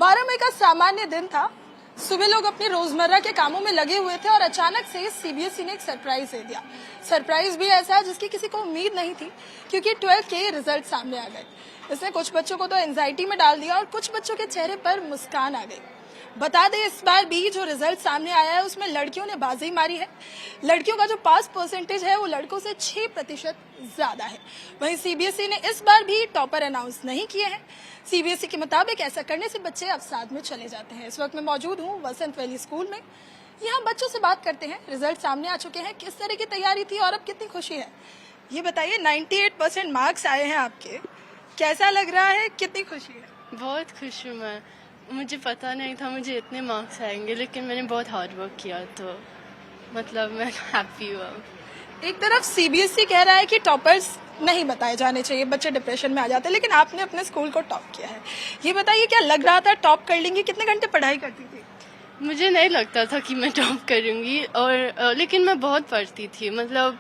12 मई का सामान्य दिन था। सुबह लोग अपने रोजमर्रा के कामों में लगे हुए थे और अचानक से सीबीएसई ने एक सरप्राइज दे दिया। सरप्राइज भी ऐसा जिसकी किसी को उम्मीद नहीं थी, क्योंकि 12th के रिजल्ट सामने आ गए। इसने कुछ बच्चों को तो एंजाइटी में डाल दिया और कुछ बच्चों के चेहरे पर मुस्कान आ गई। बता दें, इस बार भी जो रिजल्ट सामने आया है उसमें लड़कियों ने बाजी मारी है। लड़कियों का जो पास परसेंटेज है वो लड़कों से 6% ज्यादा है। वहीं सीबीएसई ने इस बार भी टॉपर अनाउंस नहीं किए हैं। सीबीएसई के मुताबिक ऐसा करने से बच्चे अवसाद में चले जाते हैं। इस वक्त मैं मौजूद हूँ वसंत वैली स्कूल में। यहाँ बच्चों से बात करते हैं। रिजल्ट सामने आ चुके हैं, किस तरह की तैयारी थी और अब कितनी खुशी है, ये बताइए। 98% मार्क्स आए हैं आपके, कैसा लग रहा है, कितनी खुशी है? बहुत खुश हूँ मैं। मुझे पता नहीं था मुझे इतने मार्क्स आएंगे, लेकिन मैंने बहुत हार्ड वर्क किया, तो मतलब मैं हैप्पी हुआ। एक तरफ सीबीएसई कह रहा है कि टॉपर्स नहीं बताए जाने चाहिए, बच्चे डिप्रेशन में आ जाते हैं, लेकिन आपने अपने स्कूल को टॉप किया है। ये बताइए, क्या लग रहा था टॉप कर लेंगी? कितने घंटे पढ़ाई करती थी? मुझे नहीं लगता था कि मैं टॉप करूँगी, और लेकिन मैं बहुत पढ़ती थी। मतलब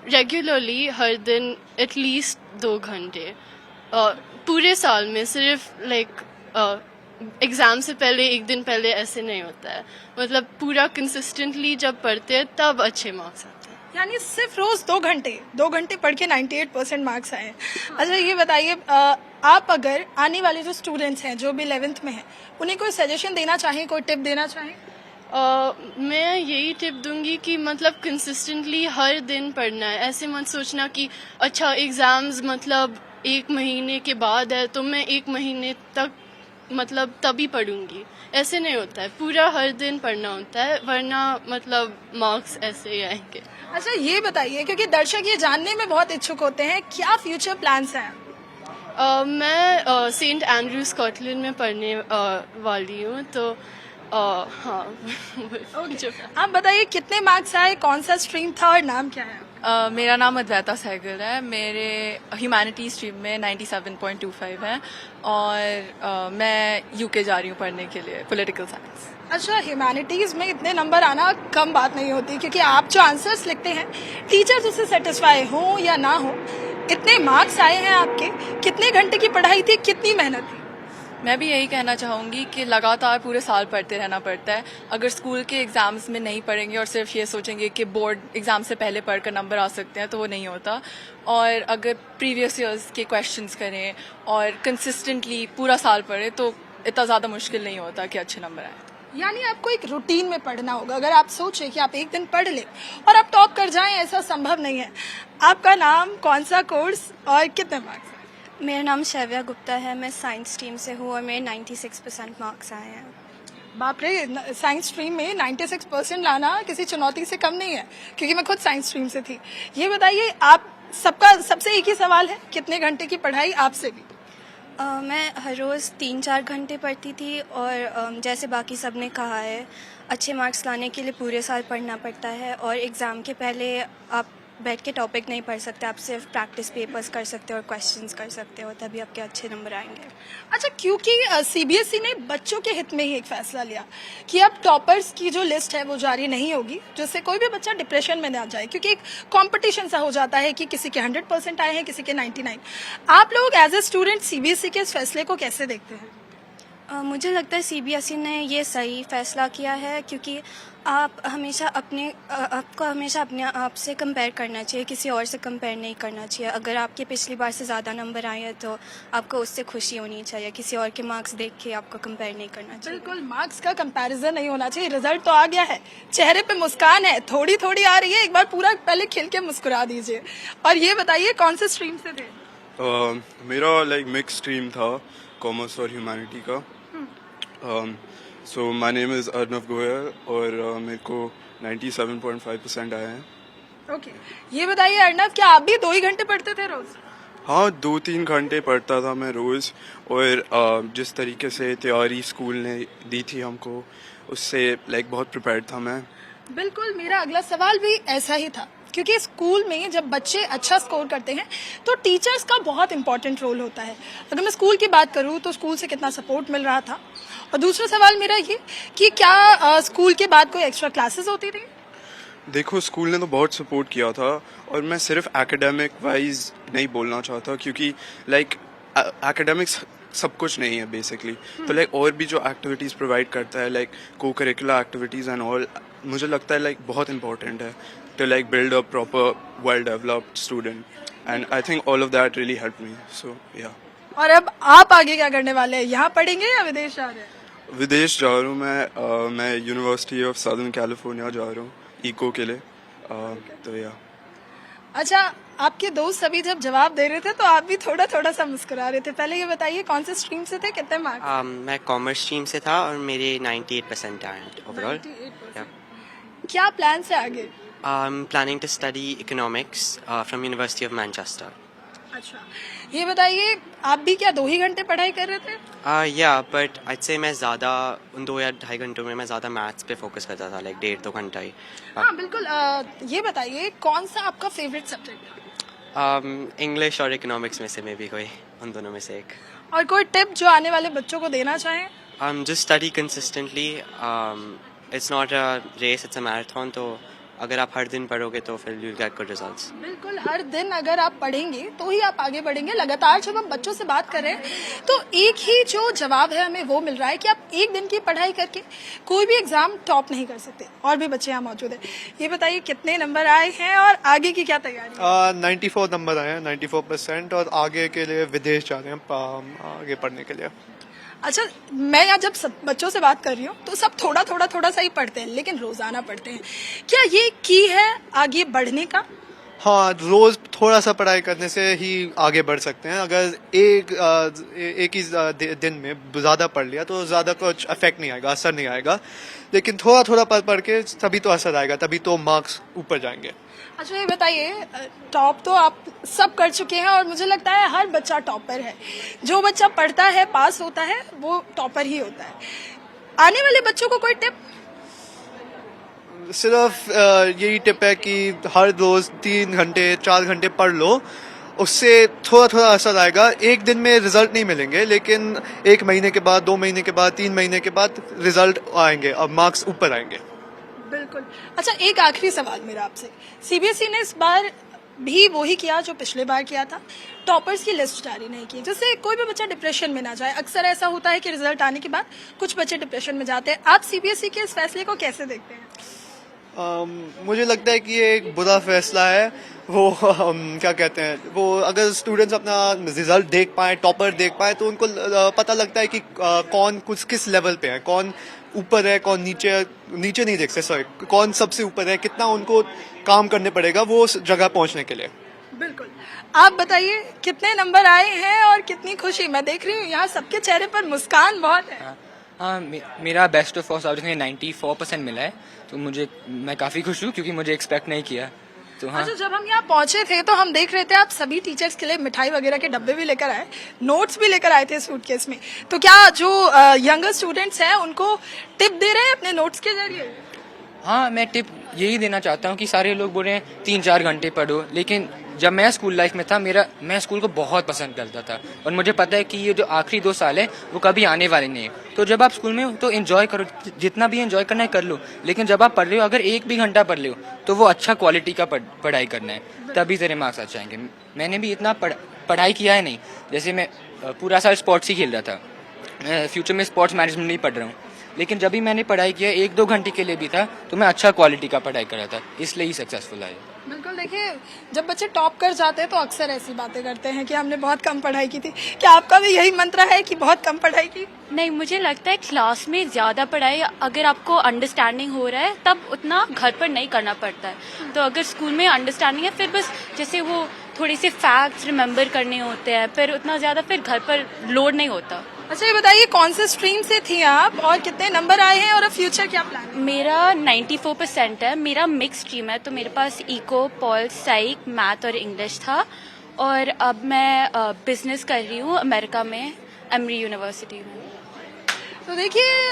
रेगुलरली हर दिन एटलीस्ट 2 घंटे, पूरे साल में। सिर्फ एग्जाम से पहले 1 दिन पहले ऐसे नहीं होता है। मतलब पूरा कंसिस्टेंटली जब पढ़ते हैं तब अच्छे मार्क्स आते हैं। यानी सिर्फ रोज 2 घंटे पढ़ के 98% मार्क्स आए हैं। अच्छा, ये बताइए, आप अगर आने वाले जो स्टूडेंट्स हैं जो भी 11th में हैं, उन्हें कोई सजेशन देना चाहें, कोई टिप देना चाहें? मैं यही टिप दूंगी कि मतलब कंसिस्टेंटली हर दिन पढ़ना है। ऐसे मत सोचना कि अच्छा एग्जाम्स मतलब 1 महीने के बाद है तो मैं 1 महीने तक मतलब तभी पढ़ूंगी। ऐसे नहीं होता है, पूरा हर दिन पढ़ना होता है, वरना मतलब मार्क्स ऐसे ही आएंगे। अच्छा, ये बताइए, क्योंकि दर्शक ये जानने में बहुत इच्छुक होते हैं, क्या फ्यूचर प्लान्स हैं? मैं सेंट एंड्रयू स्कॉटलैंड में पढ़ने वाली हूँ, तो हाँ। आप बताइए, कितने मार्क्स आए, कौन सा स्ट्रीम था और नाम क्या है? मेरा नाम अद्वैता सहगल है। मेरे ह्यूमैनिटी स्ट्रीम में 97.25 है और मैं यूके जा रही हूँ पढ़ने के लिए, पॉलिटिकल साइंस। अच्छा, ह्यूमैनिटीज में इतने नंबर आना कम बात नहीं होती, क्योंकि आप जो आंसर्स लिखते हैं टीचर्स उससे सेटिस्फाई हो या ना हो, इतने मार्क्स आए हैं आपके। कितने घंटे की पढ़ाई थी, कितनी मेहनत थी? मैं भी यही कहना चाहूँगी कि लगातार पूरे साल पढ़ते रहना पड़ता है। अगर स्कूल के एग्जाम्स में नहीं पढ़ेंगे और सिर्फ ये सोचेंगे कि बोर्ड एग्जाम से पहले पढ़कर नंबर आ सकते हैं, तो वो नहीं होता। और अगर प्रीवियस ईयर्स के क्वेश्चंस करें और कंसिस्टेंटली पूरा साल पढ़ें तो इतना ज़्यादा मुश्किल नहीं होता कि अच्छे नंबर आए। यानी आपको एक रूटीन में पढ़ना होगा। अगर आप सोचें कि आप एक दिन पढ़ लें और आप टॉप कर जाएं, ऐसा संभव नहीं है। आपका नाम, कौन सा कोर्स और कितने मार्क्स? मेरा नाम शैव्या गुप्ता है। मैं साइंस स्ट्रीम से हूँ और मेरे 96% मार्क्स आए हैं। बाप रे, साइंस स्ट्रीम में 96% लाना किसी चुनौती से कम नहीं है, क्योंकि मैं खुद साइंस स्ट्रीम से थी। ये बताइए, आप सबका सबसे एक ही सवाल है, कितने घंटे की पढ़ाई आपसे भी? मैं हर रोज़ 3-4 घंटे पढ़ती थी और जैसे बाकी सब ने कहा है, अच्छे मार्क्स लाने के लिए पूरे साल पढ़ना पड़ता है और एग्ज़ाम के पहले आप बैठ के टॉपिक नहीं पढ़ सकते। आप सिर्फ प्रैक्टिस पेपर्स कर सकते हो और क्वेश्चंस कर सकते हो, तभी आपके अच्छे नंबर आएंगे। अच्छा, क्योंकि सीबीएसई ने बच्चों के हित में ही एक फैसला लिया कि अब टॉपर्स की जो लिस्ट है वो जारी नहीं होगी, जिससे कोई भी बच्चा डिप्रेशन में ना जाए, क्योंकि एक कॉम्पिटिशन सा हो जाता है कि किसी के 100% आए हैं, किसी के 99। आप लोग एज ए स्टूडेंट सीबीएसई के इस फैसले को कैसे देखते हैं? मुझे लगता है सीबीएसई ने ये सही फैसला किया है, क्योंकि आपको हमेशा अपने आप से कंपेयर करना चाहिए, किसी और से कंपेयर नहीं करना चाहिए। अगर आपके पिछली बार से ज़्यादा नंबर आए हैं तो आपको उससे खुशी होनी चाहिए, किसी और के मार्क्स देख के आपको कंपेयर नहीं करना चाहिए। बिल्कुल, मार्क्स का कंपैरिजन नहीं होना चाहिए। रिजल्ट तो आ गया है, चेहरे पे मुस्कान है, थोड़ी थोड़ी आ रही है, एक बार पूरा पहले खिल के मुस्कुरा दीजिए। और ये बताइए, कौन से स्ट्रीम से थे? मेरा मिक्स स्ट्रीम था, कॉमर्स और ह्यूमैनिटी का। So my name is Arnav Goyal और मेरे को 97.5% आए हैं। ओके, ये बताइए अर्नव, क्या आप भी 2 ही घंटे पढ़ते थे रोज? हाँ, 2-3 घंटे पढ़ता था मैं रोज़, और जिस तरीके से तैयारी स्कूल ने दी थी हमको, उससे बहुत प्रिपेयर्ड था मैं। बिल्कुल, मेरा अगला सवाल भी ऐसा ही था, क्योंकि स्कूल में जब बच्चे अच्छा स्कोर करते हैं तो टीचर्स का बहुत इंपॉर्टेंट रोल होता है। अगर मैं स्कूल की बात करूँ तो स्कूल से कितना सपोर्ट मिल रहा था? और दूसरा सवाल मेरा ये कि क्या स्कूल के बाद कोई एक्स्ट्रा क्लासेस होती थी? देखो, स्कूल ने तो बहुत सपोर्ट किया था, और मैं सिर्फ एकेडमिक वाइज नहीं बोलना चाहता, क्योंकि एकेडमिक्स सब कुछ नहीं है बेसिकली। तो लाइक और भी जो एक्टिविटीज़ प्रोवाइड करता है लाइक को करिकुलर एक्टिविटीज़ एंड ऑल, मुझे लगता है लाइक बहुत इंपॉर्टेंट है to like build a proper well developed student, and I think all of that really help me. So yeah. और अब आप आगे क्या करने वाले हैं? यहाँ पढ़ेंगे या विदेश जा रहे हैं? विदेश जा रहा हूँ मैं यूनिवर्सिटी ऑफ सदर्न कैलिफोर्निया जा रहा हूँ इको के लिए। तो या। अच्छा, आपके दोस्त सभी जब जवाब दे रहे थे तो आप भी थोड़ा थोड़ा सा मुस्कुरा रहे थे। पहले ये बताइए कौन से स्ट्रीम से थे, कितने मार्क्स? मैं कॉमर्स स्ट्रीम से था और मेरे 98% आए ओवरऑल। 98%। क्या प्लान है आगे? I am planning to study economics from university of Manchester. अच्छा, ये बताइए आप भी क्या 2 ही घंटे पढ़ाई कर रहे थे? या बट आज से मैं ज़्यादा उन 2 या ढाई घंटों में मैं ज़्यादा मैथ्स पे फोकस करता था, लाइक 1.5-2 घंटा ही। हाँ बिल्कुल। ये बताइए कौन सा आपका फेवरेट सब्जेक्ट था? इंग्लिश और इकोनॉमिक्स में से मे भी कोई उन दोनों में से एक। और कोई टिप जो आने वाले बच्चों को देना चाहें? Just study consistently. It's not a race, it's a marathon. तो अगर आप हर दिन पढ़ोगे तो फिर यू गेट गुड रिजल्ट्स। बिल्कुल, हर दिन अगर आप पढ़ेंगे तो ही आप आगे बढ़ेंगे। लगातार जब हम बच्चों से बात कर रहे हैं तो एक ही जो जवाब है हमें वो मिल रहा है कि आप एक दिन की पढ़ाई करके कोई भी एग्जाम टॉप नहीं कर सकते। और भी बच्चे यहाँ मौजूद हैं। ये बताइए कितने नंबर आए हैं और आगे की क्या तैयारी है? 94 नंबर आए हैं, 94%, और आगे के लिए विदेश जा रहे हैं आगे पढ़ने के लिए। अच्छा, मैं यहाँ जब सब बच्चों से बात कर रही हूँ तो सब थोड़ा सा ही पढ़ते हैं, लेकिन रोजाना पढ़ते हैं। क्या ये की है आगे बढ़ने का? हाँ, रोज थोड़ा सा पढ़ाई करने से ही आगे बढ़ सकते हैं। अगर एक ही दिन में ज़्यादा पढ़ लिया तो ज़्यादा कुछ इफेक्ट नहीं आएगा, असर नहीं आएगा। लेकिन थोड़ा पढ़ के तभी तो असर आएगा, तभी तो मार्क्स ऊपर जाएंगे। अच्छा, ये बताइए टॉप तो आप सब कर चुके हैं और मुझे लगता है हर बच्चा टॉपर है। जो बच्चा पढ़ता है, पास होता है, वो टॉपर ही होता है। आने वाले बच्चों को कोई टिप? सिर्फ यही टिप है कि हर रोज 3 घंटे 4 घंटे पढ़ लो, उससे थोड़ा असर आएगा। एक दिन में रिजल्ट नहीं मिलेंगे, लेकिन 1 महीने के बाद, 2 महीने के बाद, 3 महीने के बाद रिजल्ट आएंगे और मार्क्स ऊपर आएंगे। बिल्कुल। अच्छा, एक आखिरी सवाल मेरा आपसे। सीबीएसई ने इस बार भी वही किया जो पिछले बार किया था, टॉपर्स की लिस्ट जारी नहीं की, जिससे कोई भी बच्चा डिप्रेशन में ना जाए। अक्सर ऐसा होता है कि रिजल्ट आने के बाद कुछ बच्चे डिप्रेशन में जाते हैं। आप सीबीएसई के इस फैसले को कैसे देखते हैं? मुझे लगता है कि ये एक बुरा फैसला है। वो क्या कहते हैं, वो अगर स्टूडेंट्स अपना रिजल्ट देख पाए, टॉपर देख पाए, तो उनको पता लगता है कि कौन किस लेवल पे है, कौन ऊपर है, कौन नीचे नहीं देख सकते, सॉरी, कौन सबसे ऊपर है, कितना उनको काम करने पड़ेगा वो उस जगह पहुंचने के लिए। बिल्कुल। आप बताइए कितने नंबर आए हैं और कितनी खुशी? मैं देख रही हूँ यहाँ सबके चेहरे पर मुस्कान बहुत है। हाँ, मेरा बेस्ट ऑफ 4 सब्जेक्ट में 94% मिला है, तो मैं काफ़ी खुश हूँ क्योंकि मुझे एक्सपेक्ट नहीं किया। तो हाँ। अच्छा, जब हम यहाँ पहुंचे थे तो हम देख रहे थे आप सभी टीचर्स के लिए मिठाई वगैरह के डब्बे भी लेकर आए, नोट्स भी लेकर आए थे सूटकेस में। तो क्या जो यंगर स्टूडेंट्स हैं उनको टिप दे रहे हैं अपने नोट्स के जरिए? हाँ, मैं टिप यही देना चाहता हूँ कि सारे लोग बोल रहे हैं 3-4 घंटे पढ़ो, लेकिन जब मैं स्कूल लाइफ में था मैं स्कूल को बहुत पसंद करता था और मुझे पता है कि ये जो आखिरी 2 साल है वो कभी आने वाले नहीं है। तो जब आप स्कूल में हो तो एंजॉय करो, जितना भी एंजॉय करना है कर लो, लेकिन जब आप पढ़ रहे हो अगर 1 भी घंटा पढ़ रहे हो तो वो अच्छा क्वालिटी का पढ़ाई करना है, तभी तेरे मार्क्स अच्छे आएंगे। मैंने भी इतना पढ़ाई किया है नहीं, जैसे मैं पूरा साल स्पोर्ट्स ही खेल रहा था, मैं फ्यूचर में स्पोर्ट्स मैनेजमेंट नहीं पढ़ रहा हूँ, लेकिन जब भी मैंने पढ़ाई किया 1-2 घंटे के लिए भी था तो मैं अच्छा क्वालिटी का पढ़ाई कर रहा था, इसलिए ही सक्सेसफुल आया। बिल्कुल। देखिए, जब बच्चे टॉप कर जाते हैं तो अक्सर ऐसी बातें करते हैं कि हमने बहुत कम पढ़ाई की थी। क्या आपका भी यही मंत्र है कि बहुत कम पढ़ाई की? नहीं, मुझे लगता है क्लास में ज़्यादा पढ़ाई अगर आपको अंडरस्टैंडिंग हो रहा है तब उतना घर पर नहीं करना पड़ता है। तो अगर स्कूल में अंडरस्टैंडिंग है फिर बस जैसे वो थोड़े से फैक्ट्स रिमेंबर करने होते हैं, फिर उतना ज़्यादा फिर घर पर लोड नहीं होता। अच्छा, ये बताइए कौन से स्ट्रीम से थी आप और कितने नंबर आए हैं और अब फ्यूचर क्या प्लान है? मेरा 94% है, मेरा मिक्स स्ट्रीम है, तो मेरे पास इको, पॉल, साइक, मैथ और इंग्लिश था और अब मैं बिजनेस कर रही हूँ अमेरिका में, एमरी यूनिवर्सिटी में। तो देखिए,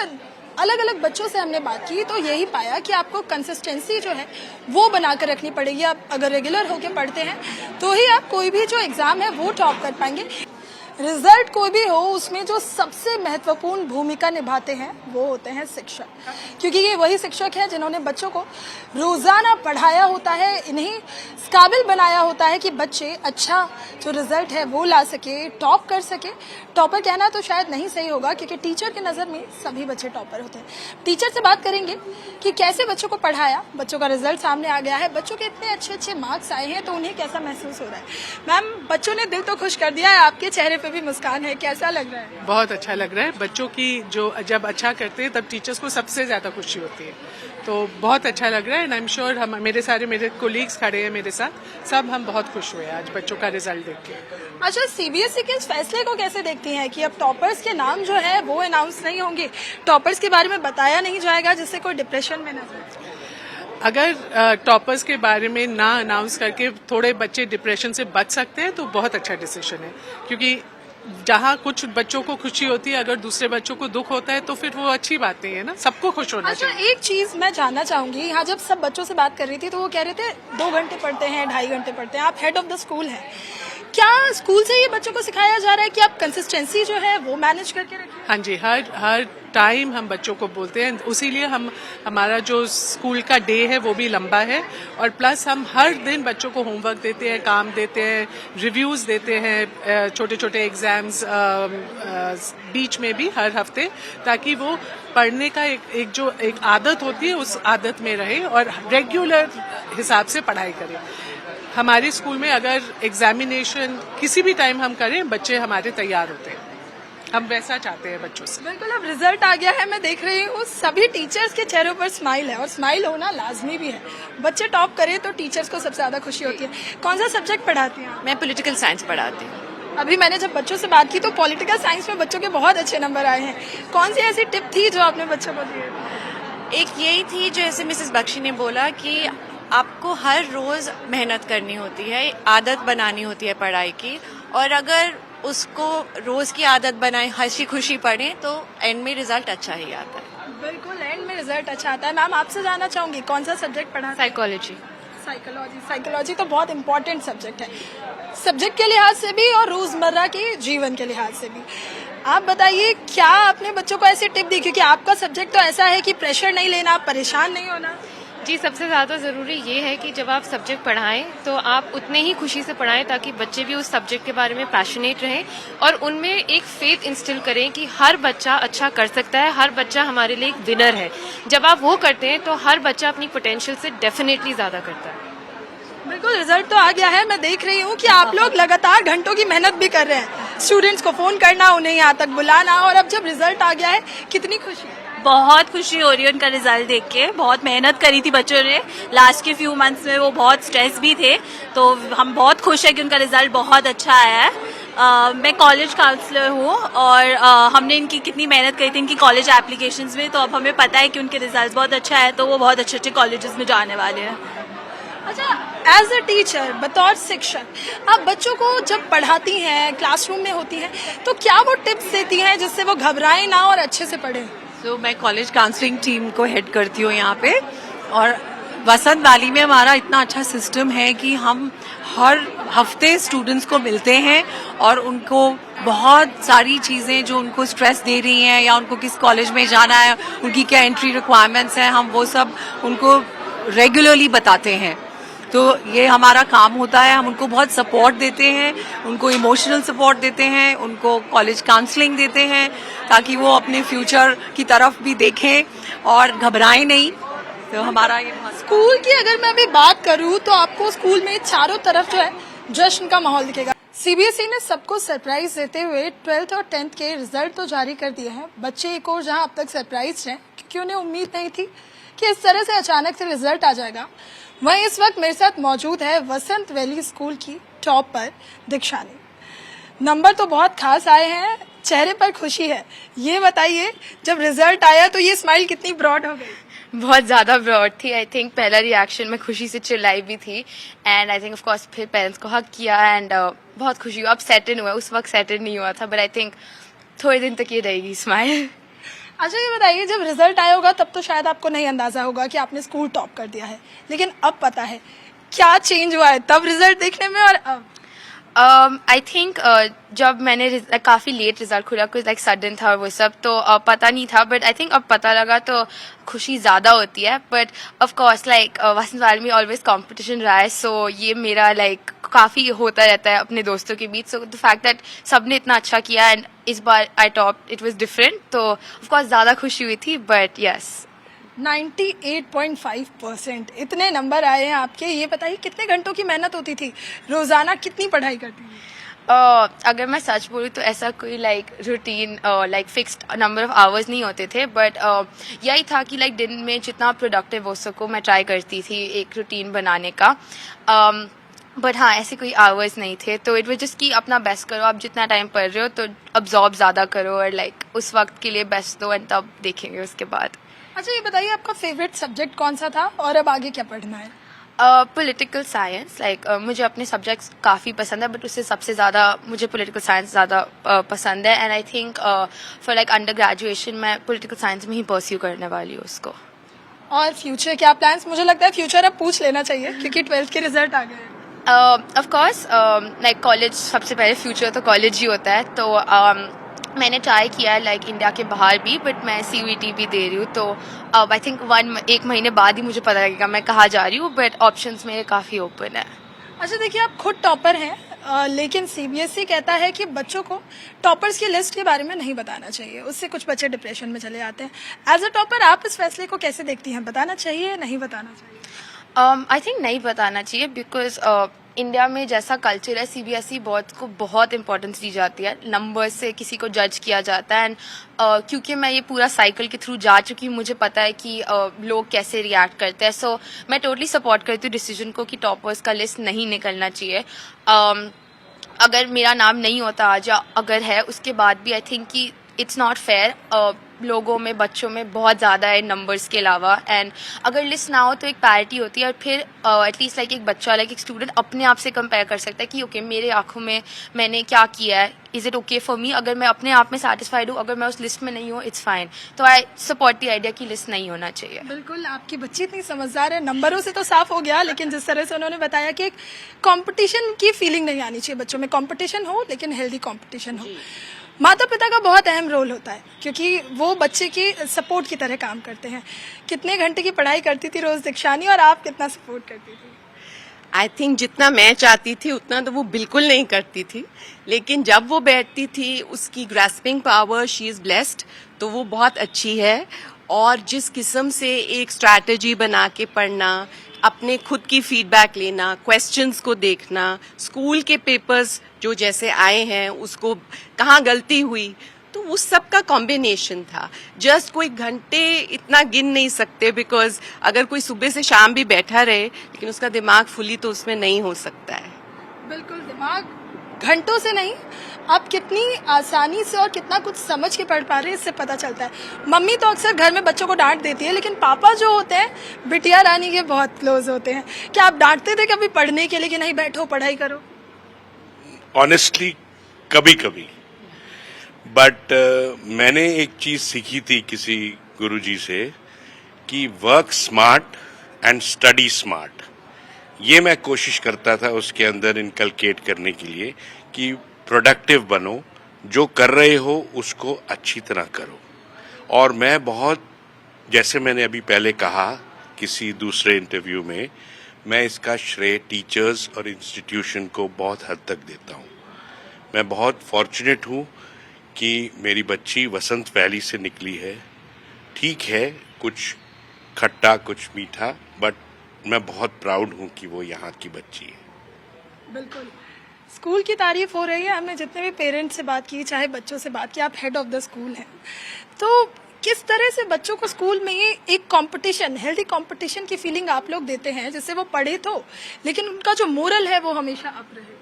अलग अलग बच्चों से हमने बात की तो यही पाया कि आपको कंसिस्टेंसी जो है वो बनाकर रखनी पड़ेगी। आप अगर रेगुलर होकर पढ़ते हैं तो ही आप कोई भी जो एग्जाम है वो टॉप कर पाएंगे। रिजल्ट कोई भी हो, उसमें जो सबसे महत्वपूर्ण भूमिका निभाते हैं वो होते हैं शिक्षक, क्योंकि ये वही शिक्षक है जिन्होंने बच्चों को रोजाना पढ़ाया होता है, इन्हें इस काबिल बनाया होता है कि बच्चे अच्छा जो रिजल्ट है वो ला सके, टॉप कर सके। टॉपर कहना तो शायद नहीं सही होगा, क्योंकि टीचर की नज़र में सभी बच्चे टॉपर होते हैं। टीचर से बात करेंगे कि कैसे बच्चों को पढ़ाया, बच्चों का रिजल्ट सामने आ गया है, बच्चों के इतने अच्छे अच्छे मार्क्स आए हैं, तो उन्हें कैसा महसूस हो रहा है। मैम, बच्चों ने दिल तो खुश कर दिया है, आपके चेहरे पे भी मुस्कान है, कैसा लग रहा है? बहुत अच्छा लग रहा है। बच्चों की जो जब अच्छा करते हैं तब टीचर्स को सबसे ज्यादा खुशी होती है, तो बहुत अच्छा लग रहा है। एंड आई एम श्योर हम मेरे कोलीग्स खड़े हैं मेरे साथ, सब हम बहुत खुश हुए आज बच्चों का रिजल्ट देख के। अच्छा, सीबीएसई के इस फैसले को कैसे देखती हैं कि अब टॉपर्स के नाम जो है वो अनाउंस नहीं होंगे, टॉपर्स के बारे में बताया नहीं जाएगा, जिससे कोई डिप्रेशन में न जाए? अगर टॉपर्स के बारे में ना अनाउंस करके थोड़े बच्चे डिप्रेशन से बच सकते हैं तो बहुत अच्छा डिसीजन है, क्योंकि जहाँ कुछ बच्चों को खुशी होती है, अगर दूसरे बच्चों को दुख होता है तो फिर वो अच्छी बात नहीं है ना, सबको खुश होना अच्छा, चाहिए। एक चीज मैं जानना चाहूंगी, यहाँ जब सब बच्चों से बात कर रही थी तो वो कह रहे थे 2 घंटे पढ़ते हैं, 2.5 घंटे पढ़ते हैं। आप हेड ऑफ द स्कूल हैं, क्या स्कूल से ये बच्चों को सिखाया जा रहा है कि आप कंसिस्टेंसी जो है वो मैनेज करके रखिए? हाँ जी, हर टाइम हम बच्चों को बोलते हैं, उसीलिए हमारा जो स्कूल का डे है वो भी लंबा है, और प्लस हम हर दिन बच्चों को होमवर्क देते हैं, काम देते हैं, रिव्यूज देते हैं, छोटे छोटे एग्जाम्स बीच में भी हर हफ्ते, ताकि वो पढ़ने का एक आदत होती है उस आदत में रहे और रेगुलर हिसाब से पढ़ाई करें। हमारे स्कूल में अगर एग्जामिनेशन किसी भी टाइम हम करें, बच्चे हमारे तैयार होते हैं, हम वैसा चाहते हैं बच्चों से। बिल्कुल, अब रिजल्ट आ गया है, मैं देख रही हूँ सभी टीचर्स के चेहरों पर स्माइल है, और स्माइल होना लाजमी भी है। बच्चे टॉप करें तो टीचर्स को सबसे ज्यादा खुशी होती है। कौन सा सब्जेक्ट पढ़ाती हैं आप? मैं पॉलिटिकल साइंस पढ़ाती हूँ। अभी मैंने जब बच्चों से बात की तो पॉलिटिकल साइंस में बच्चों के बहुत अच्छे नंबर आए हैं। कौन सी ऐसी टिप थी जो आपने बच्चों को दी? एक यही थी जो ऐसे मिसेस बख्शी ने बोला कि आपको हर रोज मेहनत करनी होती है, आदत बनानी होती है पढ़ाई की, और अगर उसको रोज की आदत बनाए, हंसी खुशी पढ़ें, तो एंड में रिजल्ट अच्छा ही आता है। बिल्कुल, एंड में रिजल्ट अच्छा आता है। मैम, आपसे जानना चाहूंगी कौन सा सब्जेक्ट पढ़ा? साइकोलॉजी। साइकोलॉजी तो बहुत इंपॉर्टेंट सब्जेक्ट है, सब्जेक्ट के लिहाज से भी और रोजमर्रा के जीवन के लिहाज से भी। आप बताइए, क्या आपने बच्चों को ऐसी टिप दी, क्योंकि आपका सब्जेक्ट तो ऐसा है कि प्रेशर नहीं लेना, परेशान नहीं होना? जी, सबसे ज़्यादा ज़रूरी ये है कि जब आप सब्जेक्ट पढ़ाएं तो आप उतने ही खुशी से पढ़ाएं, ताकि बच्चे भी उस सब्जेक्ट के बारे में पैशनेट रहें और उनमें एक फेथ इंस्टिल करें कि हर बच्चा अच्छा कर सकता है, हर बच्चा हमारे लिए एक विनर है। जब आप वो करते हैं तो हर बच्चा अपनी पोटेंशियल से डेफिनेटली ज़्यादा करता है। बिल्कुल, रिजल्ट तो आ गया है, मैं देख रही हूँ कि आप लोग लगातार घंटों की मेहनत भी कर रहे हैं, स्टूडेंट्स को फोन करना, उन्हें यहाँ तक बुलाना, और अब जब रिजल्ट आ गया है, कितनी खुशी? बहुत खुशी हो रही है उनका रिजल्ट देख के। बहुत मेहनत करी थी बच्चों ने, लास्ट के फ्यू मंथ्स में वो बहुत स्ट्रेस भी थे, तो हम बहुत खुश है कि उनका रिजल्ट बहुत अच्छा आया है। मैं कॉलेज काउंसलर हूँ, और हमने इनकी कितनी मेहनत करी थी इनकी कॉलेज एप्लीकेशंस में, तो अब हमें पता है कि उनके रिजल्ट बहुत अच्छा है, तो वो बहुत अच्छे अच्छे कॉलेजेस में जाने वाले हैं। अच्छा, एज अ टीचर, बतौर शिक्षक, आप बच्चों को जब पढ़ाती हैं, क्लासरूम में होती हैं, तो क्या वो टिप्स देती हैं जिससे वो घबराएं ना और अच्छे से पढ़ें? मैं कॉलेज काउंसलिंग टीम को हेड करती हूँ यहाँ पे, और वसंत वैली में हमारा इतना अच्छा सिस्टम है कि हम हर हफ्ते स्टूडेंट्स को मिलते हैं और उनको बहुत सारी चीज़ें जो उनको स्ट्रेस दे रही हैं, या उनको किस कॉलेज में जाना है, उनकी क्या एंट्री रिक्वायरमेंट्स हैं, हम वो सब उनको रेगुलरली बताते हैं। तो ये हमारा काम होता है, हम उनको बहुत सपोर्ट देते हैं, उनको इमोशनल सपोर्ट देते हैं, उनको कॉलेज काउंसलिंग देते हैं, ताकि वो अपने फ्यूचर की तरफ भी देखें और घबराएं नहीं। तो हमारा ये स्कूल की अगर मैं अभी बात करूं तो आपको स्कूल में चारों तरफ जो है जश्न का माहौल दिखेगा। सीबीएसई ने सबको सरप्राइज देते हुए 12th और 10th के रिजल्ट तो जारी कर दिए हैं। बच्चे एक और जहां अब तक सरप्राइज हैं, क्योंकि उन्हें उम्मीद नहीं थी कि इस तरह से अचानक से रिजल्ट आ जाएगा। वहीं इस वक्त मेरे साथ मौजूद है वसंत वैली स्कूल की टॉपर दीक्षानी। नंबर तो बहुत खास आए हैं, चेहरे पर खुशी है। ये बताइए, जब रिजल्ट आया तो ये स्माइल कितनी ब्रॉड हो गई? बहुत ज़्यादा ब्रॉड थी। आई थिंक पहला रिएक्शन में खुशी से चिल्लाई भी थी, and I think of course फिर पेरेंट्स को हक किया, एंड बहुत खुशी हुआ। अब सेटल हुआ, उस वक्त सेटल नहीं हुआ था, बट आई थिंक थोड़े दिन तक ये रहेगी स्माइल। अच्छा, ये बताइए, जब रिजल्ट आया होगा तब तो शायद आपको नहीं अंदाजा होगा कि आपने स्कूल टॉप कर दिया है, लेकिन अब पता है क्या चेंज हुआ है तब रिजल्ट देखने में और अब? आई थिंक जब मैंने काफ़ी लेट रिजल्ट खुला, कुछ लाइक सडन था वो सब, तो पता नहीं था, बट आई थिंक अब पता लगा तो खुशी ज़्यादा होती है. बट ऑफ कोर्स लाइक वसंत वाली में ऑलवेज कंपटीशन रहा है, सो ये मेरा लाइक काफ़ी होता रहता है अपने दोस्तों के बीच. सो द फैक्ट दैट सबने इतना अच्छा किया एंड इस बार आई टॉप, इट वाज डिफरेंट, तो ऑफ कोर्स ज़्यादा खुशी हुई थी. बट यस 98.5% इतने नंबर आए हैं आपके. ये बताइए कितने घंटों की मेहनत होती थी, रोजाना कितनी पढ़ाई करती थी? अगर मैं सच बोलूँ तो ऐसा कोई like routine like fixed number of hours नहीं होते थे, बट यही था कि लाइक दिन में जितना प्रोडक्टिव हो सको मैं ट्राई करती थी एक रूटीन बनाने का. बट हाँ, ऐसे कोई आवर्स नहीं थे, तो इट वाज जस्ट कि अपना बेस्ट करो. आप जितना टाइम पढ़ रहे हो तो अब्जॉर्ब ज़्यादा करो और लाइक उस वक्त के लिए बेस्ट दो एंड तब देखेंगे उसके बाद. अच्छा ये बताइए आपका फेवरेट सब्जेक्ट कौन सा था और अब आगे क्या पढ़ना है? Political science. लाइक मुझे अपने सब्जेक्ट्स काफ़ी पसंद है, बट उससे सबसे ज़्यादा मुझे पॉलिटिकल साइंस ज़्यादा पसंद है. And I think for like under graduation मैं पॉलिटिकल साइंस में ही परस्यू करने वाली हूँ उसको. और फ्यूचर क्या प्लान्स? मुझे लगता है फ्यूचर अब पूछ लेना चाहिए क्योंकि 12th के रिजल्ट आ गए हैं. ऑफ कोर्स लाइक कॉलेज, सबसे पहले फ्यूचर तो कॉलेज ही होता है. तो मैंने ट्राई किया है लाइक इंडिया के बाहर भी, बट मैं CUET भी दे रही हूँ, तो अब आई थिंक 1 महीने बाद ही मुझे पता लगेगा मैं कहाँ जा रही हूँ. बट ऑप्शंस मेरे काफ़ी ओपन है. अच्छा देखिए, आप खुद टॉपर हैं, लेकिन CBSE कहता है कि बच्चों को टॉपर्स की लिस्ट के बारे में नहीं बताना चाहिए, उससे कुछ बच्चे डिप्रेशन में चले जाते हैं. एज अ टॉपर आप इस फैसले को कैसे देखती हैं? बताना चाहिए या नहीं बताना चाहिए? आई थिंक नहीं बताना चाहिए, बिकॉज इंडिया में जैसा कल्चर है CBSE बोर्ड को बहुत इंपॉर्टेंस दी जाती है. नंबर से किसी को जज किया जाता है. एंड क्योंकि मैं ये पूरा साइकिल के थ्रू जा चुकी हूँ, मुझे पता है कि लोग कैसे रिएक्ट करते हैं. सो मैं टोटली सपोर्ट करती हूँ डिसीजन को कि टॉपर्स का लिस्ट नहीं निकलना चाहिए. अगर मेरा नाम नहीं होता आज, या अगर है उसके बाद भी, आई थिंक कि इट्स नॉट फेयर. लोगों में, बच्चों में बहुत ज़्यादा है नंबर्स के अलावा. एंड अगर लिस्ट ना हो तो एक पैरिटी होती है, और फिर एटलीस्ट लाइक एक बच्चा, लाइक एक स्टूडेंट अपने आप से कंपेयर कर सकता है कि ओके मेरे आंखों में मैंने क्या किया है, is it okay for me. अगर मैं अपने आप में सेटिस्फाइड हूँ, अगर मैं उस लिस्ट में नहीं हूँ, इट्स फाइन. तो आई सपोर्ट द आइडिया कि लिस्ट नहीं होना चाहिए. बिल्कुल, आपकी बच्ची इतनी समझदार है. नंबरों से तो साफ हो गया, लेकिन जिस तरह से उन्होंने बताया कि एक कंपटीशन की फीलिंग नहीं आनी चाहिए बच्चों में. कंपटीशन हो लेकिन हेल्दी कंपटीशन हो. माता पिता का बहुत अहम रोल होता है क्योंकि वो बच्चे की सपोर्ट की तरह काम करते हैं. कितने घंटे की पढ़ाई करती थी रोज दीक्षानी, और आप कितना सपोर्ट करती थी? आई थिंक जितना मैं चाहती थी उतना तो वो बिल्कुल नहीं करती थी, लेकिन जब वो बैठती थी उसकी grasping power, she is blessed, तो वो बहुत अच्छी है. और जिस किस्म से एक स्ट्रैटेजी बना के पढ़ना, अपने खुद की फीडबैक लेना, क्वेश्चंस को देखना, स्कूल के पेपर्स जो जैसे आए हैं उसको कहाँ गलती हुई, तो उस सब का कॉम्बिनेशन था. जस्ट कोई घंटे इतना गिन नहीं सकते, बिकॉज अगर कोई सुबह से शाम भी बैठा रहे लेकिन उसका दिमाग फुली तो उसमें नहीं हो सकता है. बिल्कुल, दिमाग घंटों से नहीं, आप कितनी आसानी से और कितना कुछ समझ के पढ़ पा रहे हैं इससे पता चलता है. मम्मी तो अक्सर घर में बच्चों को डांट देती है, लेकिन पापा जो होते हैं बिटिया रानी के बहुत क्लोज होते हैं. क्या आप डांटते थे कभी पढ़ने के लिए कि नहीं बैठो पढ़ाई करो? ऑनेस्टली कभी कभी, बट मैंने एक चीज सीखी थी किसी गुरुजी से कि work smart and study smart. ये मैं कोशिश करता था उसके अंदर इनकलकेट करने के लिए कि प्रोडक्टिव बनो, जो कर रहे हो उसको अच्छी तरह करो. और मैं बहुत, जैसे मैंने अभी पहले कहा किसी दूसरे इंटरव्यू में, मैं इसका श्रेय टीचर्स और इंस्टीट्यूशन को बहुत हद तक देता हूँ. मैं बहुत फॉर्चुनेट हूँ कि मेरी बच्ची वसंत वैली से निकली है. ठीक है, कुछ खट्टा कुछ मीठा, बट मैं बहुत प्राउड हूँ कि वो यहाँ की बच्ची है. बिल्कुल, स्कूल की तारीफ हो रही है. हमने जितने भी पेरेंट्स से बात की, चाहे बच्चों से बात की, आप हेड ऑफ द स्कूल हैं, तो किस तरह से बच्चों को स्कूल में ये एक कंपटीशन, हेल्दी कंपटीशन की फीलिंग आप लोग देते हैं जिससे वो पढ़े तो, लेकिन उनका जो मोरल है वो हमेशा अप रहे?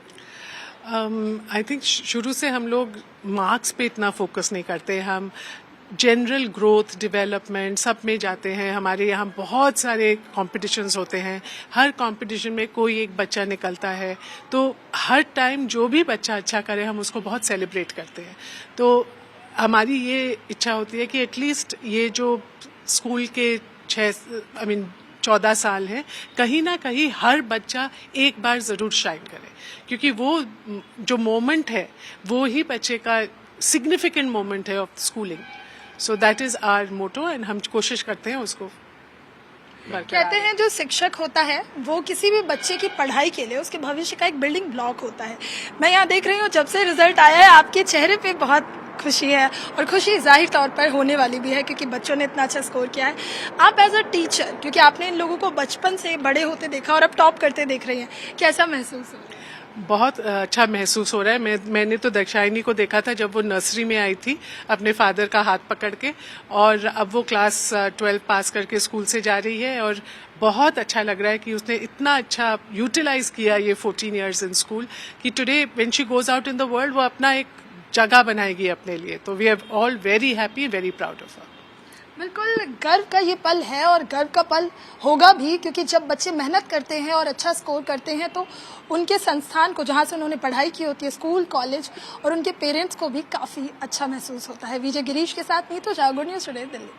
आई थिंक शुरू से हम लोग मार्क्स पे इतना फोकस नहीं करते. हम जनरल ग्रोथ, डेवलपमेंट सब में जाते हैं. हमारे यहाँ बहुत सारे कॉम्पिटिशन्स होते हैं. हर कॉम्पिटिशन में कोई एक बच्चा निकलता है, तो हर टाइम जो भी बच्चा अच्छा करे हम उसको बहुत सेलिब्रेट करते हैं. तो हमारी ये इच्छा होती है कि एटलीस्ट ये जो स्कूल के 14 साल हैं, कहीं ना कहीं हर बच्चा एक बार ज़रूर शाइन करे, क्योंकि वो जो मोमेंट है वो ही बच्चे का सिग्निफिकेंट मोमेंट है of schooling. So that is our motto and हम कोशिश करते हैं उसको. कहते हैं जो शिक्षक होता है वो किसी भी बच्चे की पढ़ाई के लिए उसके भविष्य का एक बिल्डिंग ब्लॉक होता है. मैं यहाँ देख रही हूँ जब से रिजल्ट आया है आपके चेहरे पे बहुत खुशी है, और खुशी जाहिर तौर पर होने वाली भी है क्योंकि बच्चों ने इतना अच्छा स्कोर किया है. आप एज अ टीचर, क्योंकि आपने इन लोगों को बचपन से बड़े होते देखा और अब टॉप करते देख रही हैं, कैसा महसूस हो? बहुत अच्छा महसूस हो रहा है. मैंने तो दाक्षायणी को देखा था जब वो नर्सरी में आई थी अपने फादर का हाथ पकड़ के, और अब वो क्लास 12 पास करके स्कूल से जा रही है, और बहुत अच्छा लग रहा है कि उसने इतना अच्छा यूटिलाइज किया ये 14 इयर्स इन स्कूल कि today when she goes out in the world वो अपना एक जगह बनाएगी अपने लिए. तो we are all very happy, very proud of her. बिल्कुल गर्व का ये पल है और गर्व का पल होगा भी, क्योंकि जब बच्चे मेहनत करते हैं और अच्छा स्कोर करते हैं तो उनके संस्थान को, जहाँ से उन्होंने पढ़ाई की होती है, स्कूल कॉलेज, और उनके पेरेंट्स को भी काफ़ी अच्छा महसूस होता है. विजय गिरीश के साथ नीतू जागुर, न्यूज़ टुडे, दिल्ली.